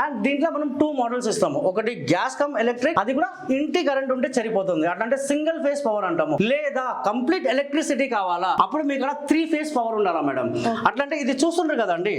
And దీంట్లో మనం 2 models ఇస్తాము. ఒకటి గ్యాస్ కమ్ ఎలక్ట్రిక్, అది కూడా ఇంటి కరెంట్ ఉంటే సరిపోతుంది, అట్లంటే సింగిల్ ఫేస్ పవర్ అంటాము. లేదా కంప్లీట్ ఎలక్ట్రిసిటీ కావాలా, అప్పుడు మీకు 3 ఫేస్ పవర్ ఉండాలా మేడం. అట్లంటే ఇది చూస్తుంటారు కదండి,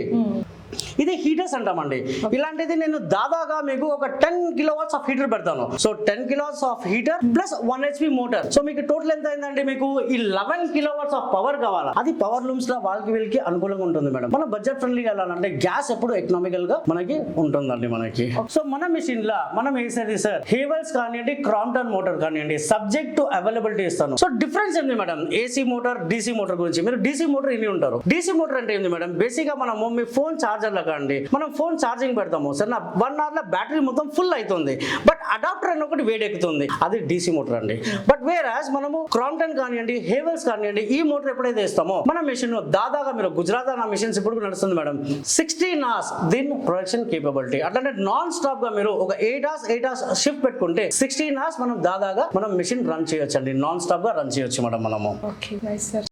ఇది హీటర్స్ అంటామండి. ఇలాంటిది నేను దాదాగా మీకు ఒక 10 కిలోవాట్స్ ఆఫ్ హీటర్ పెడతాను. So 10 kilowatts of heater plus 1 HP motor. So మీకు టోటల్ ఎంత అయిందండి, మీకు 11 కిలోవాట్స్ ఆఫ్ పవర్ కావాలా. అది పవర్ లూమ్స్ లో వాళ్ళకి వీళ్ళకి అనుకూలంగా ఉంటుంది మేడం. మన బడ్జెట్ ఫ్రెండ్లీగా వెళ్ళాలంటే గ్యాస్ ఎప్పుడు ఎకనామికల్ గా మనకి ఉంటుందండి మనకి. సో మన మిషన్ లా మనం వేసేది సార్ హేవెల్స్ కానివ్వండి, క్రాంప్టన్ మోటార్ కానివ్వండి, సబ్జెక్ట్ టు అవైలబిలిటీ ఇస్తాను. సో డిఫరెన్స్ ఏంది madam AC motor DC motor గురించి. మీరు డీసీ మోటార్ ఇన్ని ఉంటారు. డీసీ మోటార్ అంటే ఏంది మేడం, బేసిక్ గా మనము మీ ఫోన్ చార్జర్ లాగండి, మనం ఫోన్ ఛార్జింగ్ పెడతాము సరే, 1 hour లో బ్యాటరీ మొత్తం ఫుల్ అవుతుంది, బట్ అడాప్టర్ అని ఒకటి వేడెక్కుతుంది, అది డీసీ మోటార్ అండి. బట్ వేరాజ్ మనము క్రాంప్టన్ కానివ్వండి, హేవెల్స్ కానివ్వండి, ఈ మోటార్ ఎప్పుడైతే ఇస్తామో మన మెషిన్ దాదాగా మీరు గుజరాత్ నా మిషన్స్ ఇప్పుడు నడుస్తుంది మేడం 16 hours దీని ప్రొడక్షన్ కేపబిలిటీ. అట్లంటే నాన్ స్టాప్ గా మీరు ఒక 8 hours షిఫ్ట్ పెట్టుకుంటే 16 hours మనం దాదాగా మనం మిషన్ రన్ చేయొచ్చు అండి, నాన్ స్టాప్ గా రన్ చేయొచ్చు మేడం మనము. Okay nice sir.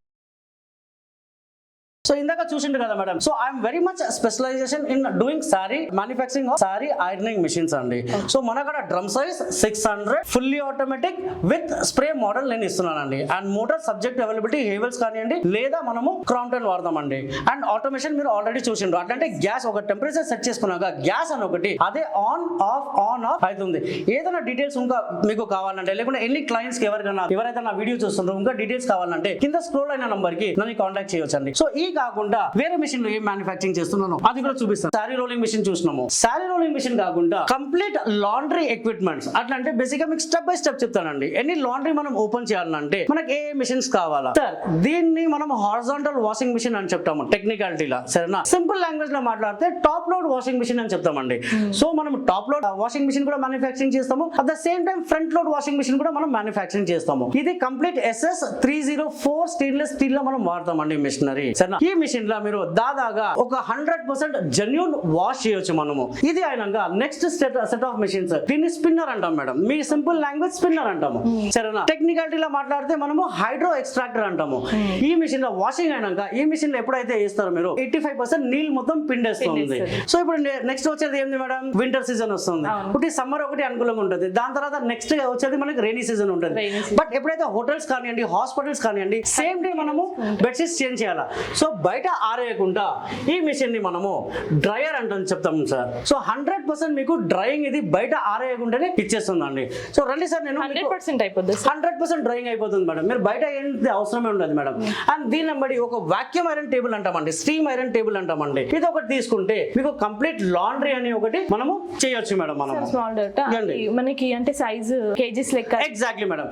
సో ఇందాక చూసిండు కదా madam, so I'm very much specialization in doing sorry manufacturing of sorry ironing machines అండి. సో మన కాడ drum size 600 fully automatic with spray model నేను ఇస్తున్నానండి. And motor subject availability Havells కానివ్వండి, లేదా మనము క్రాంప్టన్ వాడతామండి. అండ్ ఆటోమేషన్ మీరు ఆల్రెడీ చూసిండ్రు, అట్లంటే గ్యాస్ ఒక టెంపరేచర్ సెట్ చేసుకున్నాక గ్యాస్ అని ఒకటి అదే ఆన్ ఆఫ్ అవుతుంది. ఏదైనా డీటెయిల్స్ ఇంకా మీకు కావాలంటే, లేకుంటే ఎన్ని క్లయింట్స్ కి ఎవరైతే నా వీడియో చూస్తుంటారో ఇంకా డీటెయిల్స్ కావాలంటే కింద స్క్రోల్ అయిన నంబర్ కి నన్ను కాంటాక్ట్ చేయొచ్చు అండి. సో ఈ కాకుండా వేరే మిషన్ లో ఏం మ్యానుఫ్యాక్చరింగ్ చేస్తున్నాను అది కూడా చూపిస్తాను. సారీ రోలింగ్ మిషన్ చూసినాము, సారీ రోలింగ్ మిషన్ కాకుండా కంప్లీట్ లాండ్రీ ఎక్విప్మెంట్స్. అట్లా అంటే బేసిక్ గా మీకు స్టెప్ బై స్టెప్ చెప్తానండి. ఎన్ని లాండ్రీ మనం ఓపెన్ చేయాలంటే మనకి ఏ మిషన్స్ కావాలా సార్, దీన్ని మనం హారిజాంటల్ వాషింగ్ మిషన్ అని చెప్తాము టెక్నికాలిటీలా, సరేనా. సింపుల్ లాంగ్వేజ్ లో మాట్లాడితే టాప్ లోడ్ వాషింగ్ మిషన్ అని చెప్తామండి. సో మనం టాప్ లోడ్ వాషింగ్ మిషన్ కూడా మ్యానుఫ్యాక్చరింగ్ చేస్తాము, at the same time front load washing machine కూడా మనం మ్యానుఫ్యాక్చరింగ్ చేస్తాము. ఇది కంప్లీట్ SS 304 స్టెయిన్లెస్ స్టీల్ లో మనం వాడతామండి మిషనరీ, సరేనా. ఈ మిషన్ లో మీరు దాదాగా ఒక 100% జెన్యూన్ వాష్ చేయొచ్చు మనము. ఇది అయినాక నెక్స్ట్ సెట్ ఆఫ్ మిషన్స్, దీన్ని స్పిన్నర్ అంటాం మేడం, మీ సింపుల్ లాంగ్వేజ్ స్పిన్నర్ అంటాము, సరేనా. టెక్నికాలిటీలో మాట్లాడితే మనము హైడ్రో ఎక్స్ట్రాక్టర్ అంటాము. ఈ మిషన్ లో వాషింగ్ అయినాక ఈ మిషన్ లో ఎప్పుడైతే వేస్తారో మీరు 85% నీళ్ళు మొత్తం పిండేస్తుంది. సో ఇప్పుడు నెక్స్ట్ వచ్చేది ఏంది మేడం, వింటర్ సీజన్ వస్తుంది, ఒకటి సమ్మర్ ఒకటి అనుకూలంగా ఉంటుంది. దాని తర్వాత నెక్స్ట్ వచ్చేది మనకి రైనీ సీజన్ ఉంటుంది. బట్ ఎప్పుడైతే హోటల్స్ కానివ్వండి, హాస్పిటల్స్ కానివ్వండి, సేమ్ డే మనము బెడ్షీట్స్ చేంజ్ చేయాలా. సో బయట ఆరేయకుండా ఈ మిషన్ ని మనము డ్రైయర్ అంటాం చెప్తాము సార్. సో 100% మీకు డ్రైయింగ్ ఇది బయట ఆరేయకుండానే ఇచ్చేస్తుందండి. సో రండి సార్, నేను 100% అయిపోతుంది, 100% డ్రైయింగ్ అయిపోతుంది మేడం, మీరు బయట ఏంటి అవసరమే ఉండదు మేడం. అండ్ దీని బట్టి ఒక వాక్యూమ్ ఐరన్ టేబుల్ అంటామండి, స్టీమ్ ఐరన్ టేబుల్ అంటామండి. ఇది ఒకటి తీసుకుంటే మీకు కంప్లీట్ లాండ్రీ అని ఒకటి మనము చేయొచ్చు మేడం. మనం మనకి అంటే సైజ్ కేజీస్ లెక్క ఎగ్జాక్ట్లీ మేడం.